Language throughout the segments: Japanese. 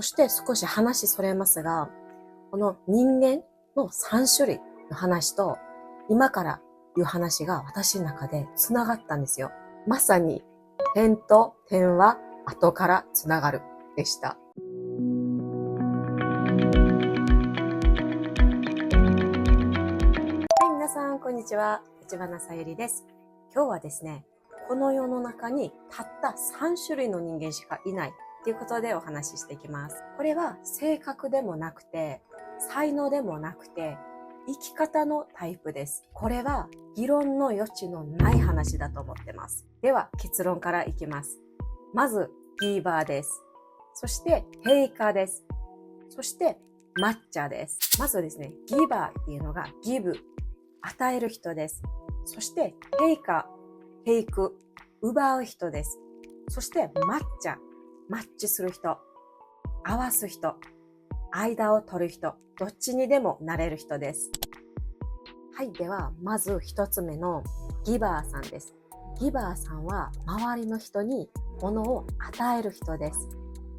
そして少し話それますが、この人間の3種類の話と今から言う話が私の中で繋がったんですよ。まさに点と点は後から繋がるでした。はい、皆さんこんにちは。立花さゆりです。今日はですね、この世の中にたった3種類の人間しかいないということでお話ししていきます。これは性格でもなくて、才能でもなくて、生き方のタイプです。これは議論の余地のない話だと思ってます。では結論からいきます。まずギーバーです。そしてテイカーです。そしてマッチャーです。まずですね、ギーバーっていうのがギブ、与える人です。そしてテイカー、テイク、奪う人です。そしてマッチャー、マッチする人、合わす人、間を取る人、どっちにでもなれる人です。はい、ではまず一つ目のギバーさんです。ギバーさんは周りの人に物を与える人です。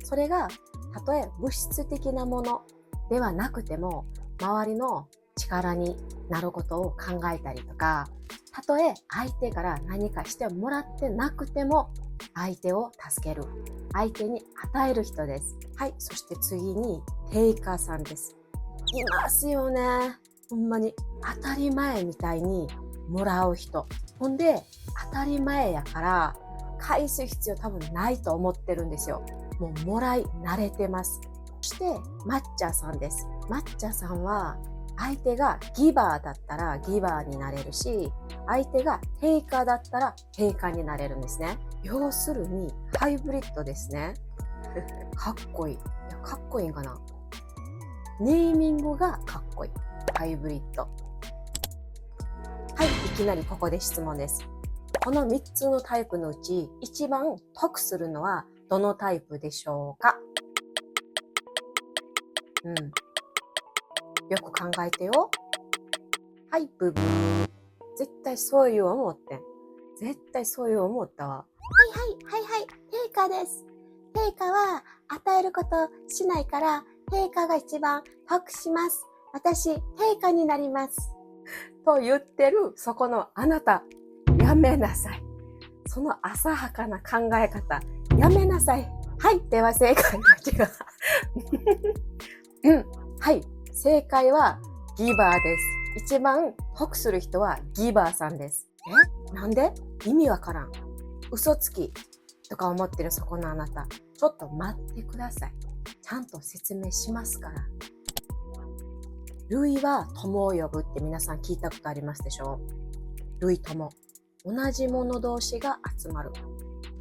それがたとえ物質的なものではなくても、周りの力になることを考えたりとか、たとえ相手から何かしてもらってなくても相手を助ける、相手に与える人です。はい、そして次にテイカーさんです。いますよね。ほんまに当たり前みたいにもらう人。ほんで当たり前やから返す必要多分ないと思ってるんですよ。もうもらい慣れてます。そしてマッチャーさんです。マッチャーさんは相手がギバーだったらギバーになれるし、相手がテイカーだったらテイカーになれるんですね。要するにハイブリッドですね。かっこいい。いや、かっこいいんかな。ネーミングがかっこいい。ハイブリッド。はい、いきなりここで質問です。この3つのタイプのうち一番得するのはどのタイプでしょうか？よく考えてよ。はい、ブブー。絶対そういう思ってん。絶対そういう思ったわ。はい、テイカです。テイカは与えることしないから、テイカが一番得します。私、テイカになります。と言ってるそこのあなた、やめなさい。その浅はかな考え方、やめなさい。はい、では正解は違う。はい、正解はギバーです。一番得する人はギバーさんです。なんで？意味わからん。嘘つきとか思ってるそこのあなた、ちょっと待ってください。ちゃんと説明しますから。類は友を呼ぶって皆さん聞いたことありますでしょう？類友。同じ者同士が集まる。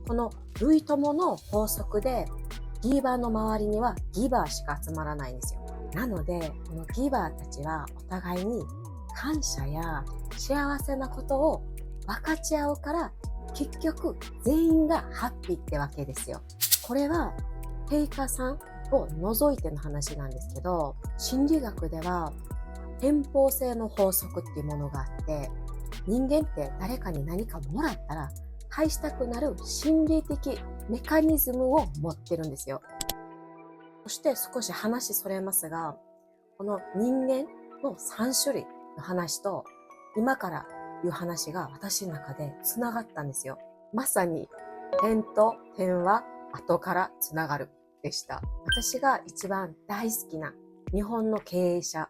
この類友の法則で、ギーバーの周りにはギバーしか集まらないんですよ。なので、このギバーたちはお互いに感謝や幸せなことを分かち合うから、結局全員がハッピーってわけですよ。これはテイカさんを除いての話なんですけど、心理学では偏方性の法則っていうものがあって、人間って誰かに何かもらったら返したくなる心理的メカニズムを持ってるんですよ。そして少し話それますが、この人間の3種類の話と今から言う話が私の中で繋がったんですよ。まさに点と点は後から繋がるでした。私が一番大好きな日本の経営者、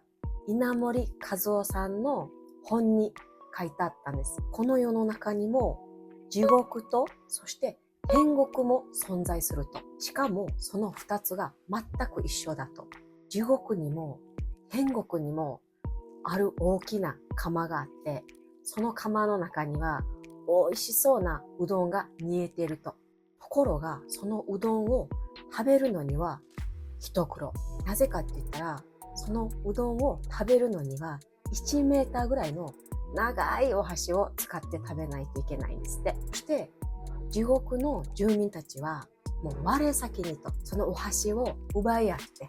稲盛和夫さんの本に書いてあったんです。この世の中にも地獄とそして天国も存在すると。しかもその2つが全く一緒だと。地獄にも天国にもある大きな釜があって、その釜の中には美味しそうなうどんが煮えていると。ところがそのうどんを食べるのには一苦労。なぜかって言ったら、そのうどんを食べるのには1メーターぐらいの長いお箸を使って食べないといけないんですって。そして地獄の住民たちはもう我先にとそのお箸を奪い合って、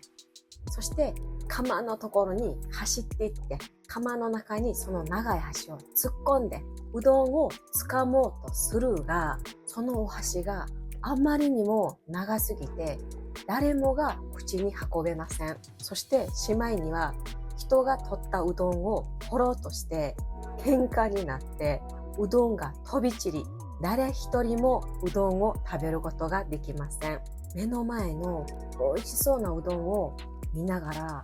そして釜のところに走っていって、釜の中にその長い箸を突っ込んでうどんを掴もうとするが、そのお箸があまりにも長すぎて誰もが口に運べません。そしてしまいには人が取ったうどんを取ろうとして喧嘩になってうどんが飛び散り、誰一人もうどんを食べることができません。目の前の美味しそうなうどんを見ながら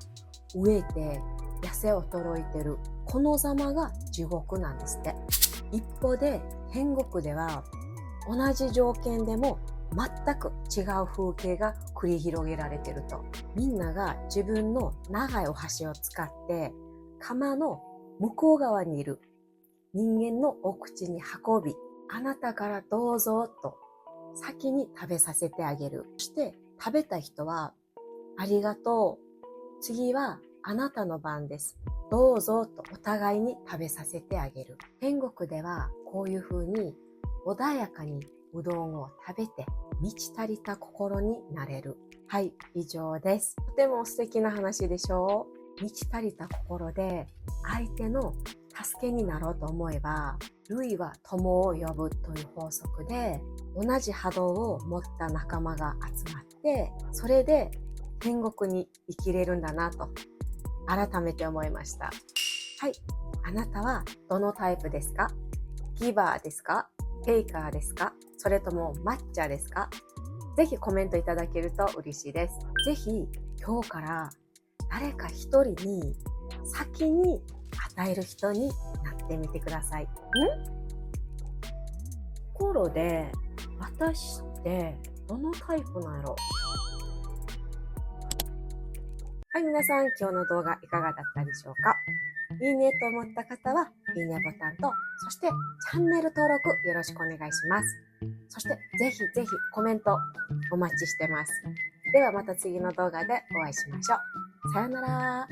飢えて痩せ衰えてる、このざまが地獄なんですって。一方で天国では同じ条件でも全く違う風景が繰り広げられていると。みんなが自分の長いお箸を使って釜の向こう側にいる人間のお口に運び、あなたからどうぞと先に食べさせてあげる。そして食べた人はありがとう。次はあなたの番です。どうぞとお互いに食べさせてあげる。天国ではこういう風に穏やかにうどんを食べて満ち足りた心になれる。はい、以上です。とても素敵な話でしょう。満ち足りた心で相手の助けになろうと思えば、類は友を呼ぶという法則で、同じ波動を持った仲間が集まって、それで天国に生きれるんだなと改めて思いました。はい、あなたはどのタイプですか？ギバーですか？テイカーですか？それともマッチャーですか？ぜひコメントいただけると嬉しいです。ぜひ今日から誰か一人に先に与える人になってみてください。ところで、私ってどのタイプなんやろ？はい、皆さん今日の動画いかがだったでしょうか？いいねと思った方は、いいねボタンと、そしてチャンネル登録よろしくお願いします。そしてぜひぜひコメントお待ちしてます。ではまた次の動画でお会いしましょう。さよなら。